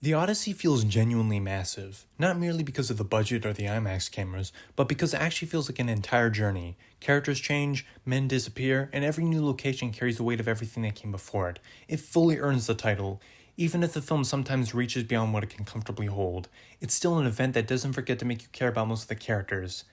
The Odyssey feels genuinely massive, not merely because of the budget or the IMAX cameras, but because it actually feels like an entire journey. Characters change, men disappear, and every new location carries the weight of everything that came before it. It fully earns the title. Even if the film sometimes reaches beyond what it can comfortably hold, it's still an event that doesn't forget to make you care about most of the characters.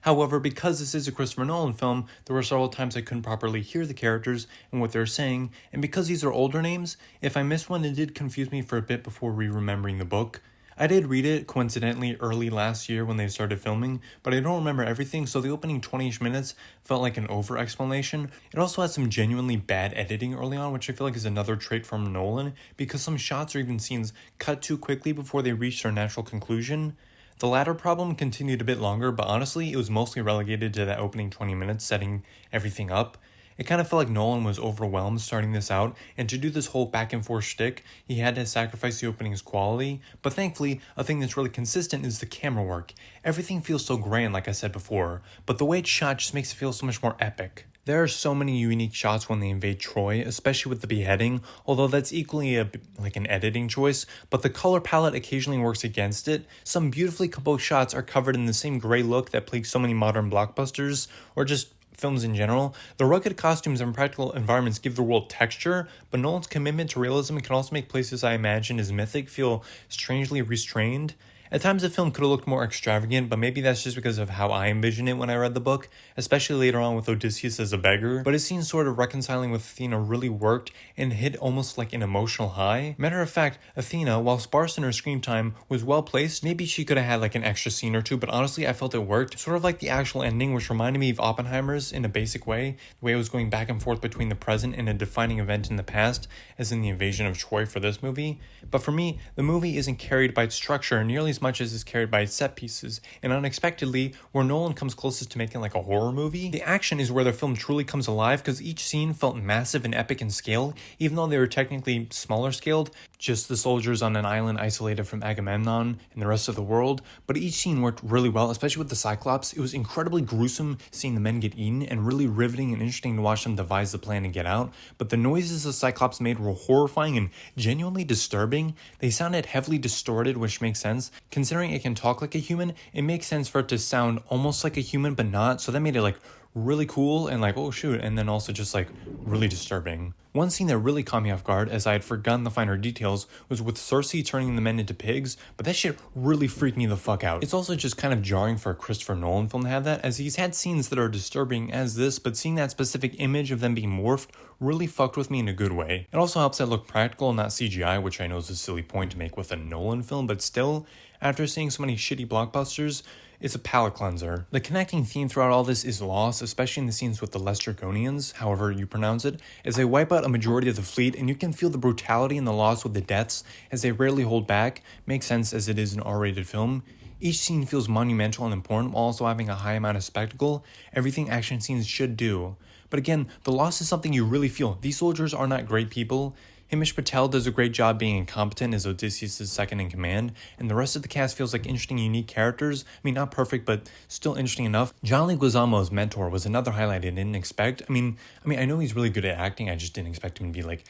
However, because this is a Christopher Nolan film, there were several times I couldn't properly hear the characters and what they're saying, and because these are older names, if I missed one, it did confuse me for a bit before re-remembering the book. I did read it, coincidentally, early last year when they started filming, but I don't remember everything, so the opening 20-ish minutes felt like an over-explanation. It also had some genuinely bad editing early on, which I feel like is another trait from Nolan, because some shots or even scenes cut too quickly before they reach their natural conclusion. The latter problem continued a bit longer, but honestly, it was mostly relegated to that opening 20 minutes setting everything up. It kind of felt like Nolan was overwhelmed starting this out, and to do this whole back and forth shtick, he had to sacrifice the opening's quality, but thankfully, a thing that's really consistent is the camera work. Everything feels so grand, like I said before, but the way it's shot just makes it feel so much more epic. There are so many unique shots when they invade Troy, especially with the beheading, although that's equally like an editing choice, but the color palette occasionally works against it. Some beautifully composed shots are covered in the same gray look that plagues so many modern blockbusters, or just films in general. The rugged costumes and practical environments give the world texture, but Nolan's commitment to realism can also make places I imagine as mythic feel strangely restrained. At times the film could have looked more extravagant, but maybe that's just because of how I envisioned it when I read the book, especially later on with Odysseus as a beggar, but it seems sort of reconciling with Athena really worked and hit almost like an emotional high. Matter of fact, Athena, while sparse in her screen time, was well placed. Maybe she could have had like an extra scene or two, but honestly I felt it worked, sort of like the actual ending, which reminded me of Oppenheimer's in a basic way, the way it was going back and forth between the present and a defining event in the past, as in the invasion of Troy for this movie. But for me, the movie isn't carried by its structure nearly as much as is carried by its set pieces, and unexpectedly, where Nolan comes closest to making like a horror movie, the action is where the film truly comes alive because each scene felt massive and epic in scale, even though they were technically smaller scaled, just the soldiers on an island isolated from Agamemnon and the rest of the world, but each scene worked really well, especially with the Cyclops. It was incredibly gruesome seeing the men get eaten and really riveting and interesting to watch them devise the plan and get out, but the noises the Cyclops made were horrifying and genuinely disturbing. They sounded heavily distorted, which makes sense. Considering it can talk like a human, it makes sense for it to sound almost like a human but not, so that made it like really cool and like, oh shoot, and then also just like really disturbing. One scene that really caught me off guard, as I had forgotten the finer details, was with Circe turning the men into pigs, but that shit really freaked me the fuck out. It's also just kind of jarring for a Christopher Nolan film to have that, as he's had scenes that are disturbing as this, but seeing that specific image of them being morphed really fucked with me in a good way. It also helps that it look practical and not CGI, which I know is a silly point to make with a Nolan film, but still, after seeing so many shitty blockbusters, it's a palate cleanser. The connecting theme throughout all this is loss, especially in the scenes with the Lestrygonians, however you pronounce it, as they wipe out a majority of the fleet, and you can feel the brutality and the loss with the deaths, as they rarely hold back. Makes sense as it is an R-rated film. Each scene feels monumental and important while also having a high amount of spectacle, everything action scenes should do. But again, the loss is something you really feel. These soldiers are not great people. Himesh Patel does a great job being incompetent as Odysseus' second in command, and the rest of the cast feels like interesting, unique characters. I mean, not perfect, but still interesting enough. John Leguizamo's mentor was another highlight I didn't expect. I mean, I know he's really good at acting, I just didn't expect him to be like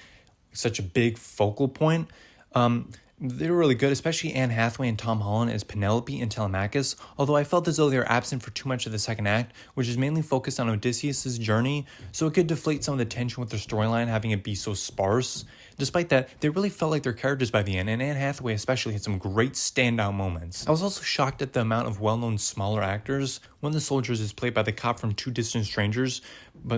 such a big focal point. They were really good, especially Anne Hathaway and Tom Holland as Penelope and Telemachus, although I felt as though they were absent for too much of the second act, which is mainly focused on Odysseus' journey, so it could deflate some of the tension with their storyline having it be so sparse. Despite that, they really felt like their characters by the end, and Anne Hathaway especially had some great standout moments. I was also shocked at the amount of well-known smaller actors. One of the soldiers is played by the cop from Two Distant Strangers,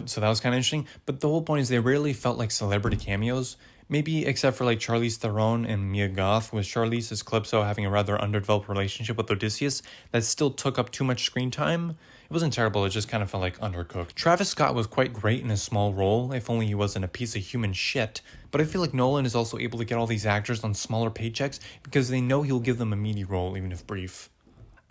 so that was kind of interesting, but the whole point is they rarely felt like celebrity cameos. Maybe except for like Charlize Theron and Mia Goth, with Charlize as Calypso having a rather underdeveloped relationship with Odysseus that still took up too much screen time. It wasn't terrible, it just kind of felt like undercooked. Travis Scott was quite great in a small role, if only he wasn't a piece of human shit, but I feel like Nolan is also able to get all these actors on smaller paychecks because they know he'll give them a meaty role even if brief.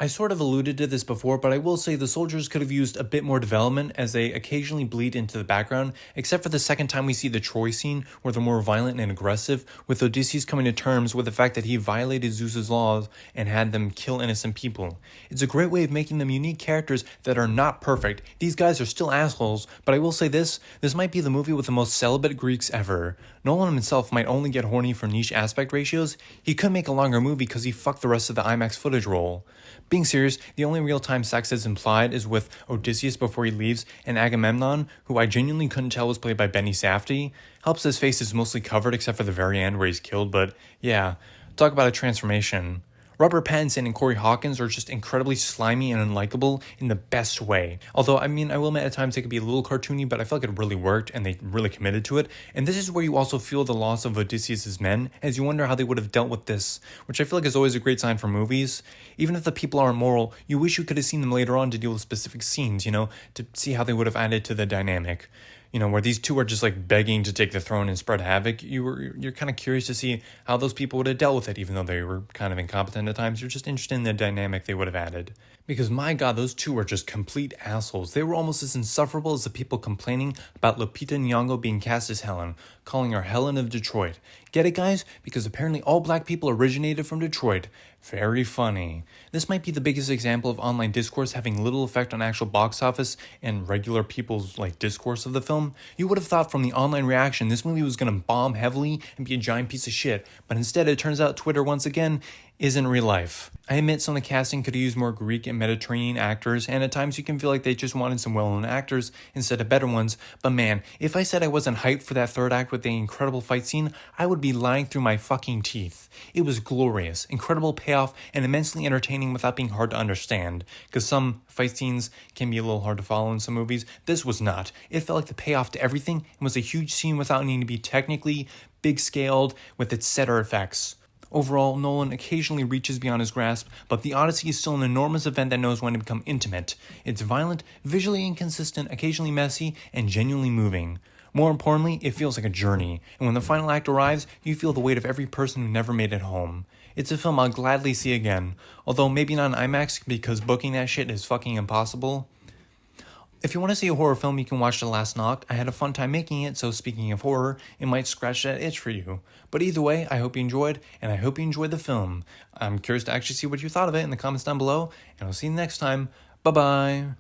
I sort of alluded to this before, but I will say the soldiers could have used a bit more development as they occasionally bleed into the background, except for the second time we see the Troy scene where they're more violent and aggressive, with Odysseus coming to terms with the fact that he violated Zeus's laws and had them kill innocent people. It's a great way of making them unique characters that are not perfect. These guys are still assholes, but I will say this might be the movie with the most celibate Greeks ever. Nolan himself might only get horny for niche aspect ratios. He could make a longer movie because he fucked the rest of the IMAX footage roll. Being serious, the only real-time sex that's implied is with Odysseus before he leaves, and Agamemnon, who I genuinely couldn't tell was played by Benny Safdie. Helps his face is mostly covered except for the very end where he's killed, but yeah, talk about a transformation. Robert Pattinson and Corey Hawkins are just incredibly slimy and unlikable in the best way. Although, I mean, I will admit at times they could be a little cartoony, but I feel like it really worked and they really committed to it. And this is where you also feel the loss of Odysseus' men, as you wonder how they would have dealt with this, which I feel like is always a great sign for movies. Even if the people aren't moral, you wish you could have seen them later on to deal with specific scenes, to see how they would have added to the dynamic. Where these two are just like begging to take the throne and spread havoc, you're kind of curious to see how those people would have dealt with it, even though they were kind of incompetent at times. You're just interested in the dynamic they would have added. Because my god, those two are just complete assholes. They were almost as insufferable as the people complaining about Lupita Nyong'o being cast as Helen, calling her Helen of Detroit. Get it, guys? Because apparently all black people originated from Detroit. Very funny. This might be the biggest example of online discourse having little effect on actual box office and regular people's discourse of the film. You would have thought from the online reaction this movie was going to bomb heavily and be a giant piece of shit, but instead it turns out Twitter once again isn't real life. I admit some of the casting could have used more Greek and Mediterranean actors, and at times you can feel like they just wanted some well-known actors instead of better ones, but man, if I said I wasn't hyped for that third act with the incredible fight scene, I would be lying through my fucking teeth. It was glorious, incredible payoff, and immensely entertaining without being hard to understand, because some fight scenes can be a little hard to follow in some movies. This was not. It felt like the payoff to everything and was a huge scene without needing to be technically big-scaled with its setter effects. Overall, Nolan occasionally reaches beyond his grasp, but the Odyssey is still an enormous event that knows when to become intimate. It's violent, visually inconsistent, occasionally messy, and genuinely moving. More importantly, it feels like a journey, and when the final act arrives, you feel the weight of every person who never made it home. It's a film I'll gladly see again, although maybe not in IMAX because booking that shit is fucking impossible. If you want to see a horror film, you can watch The Last Knock. I had a fun time making it, so speaking of horror, it might scratch that itch for you. But either way, I hope you enjoyed, and I hope you enjoyed the film. I'm curious to actually see what you thought of it in the comments down below, and I'll see you next time. Bye-bye.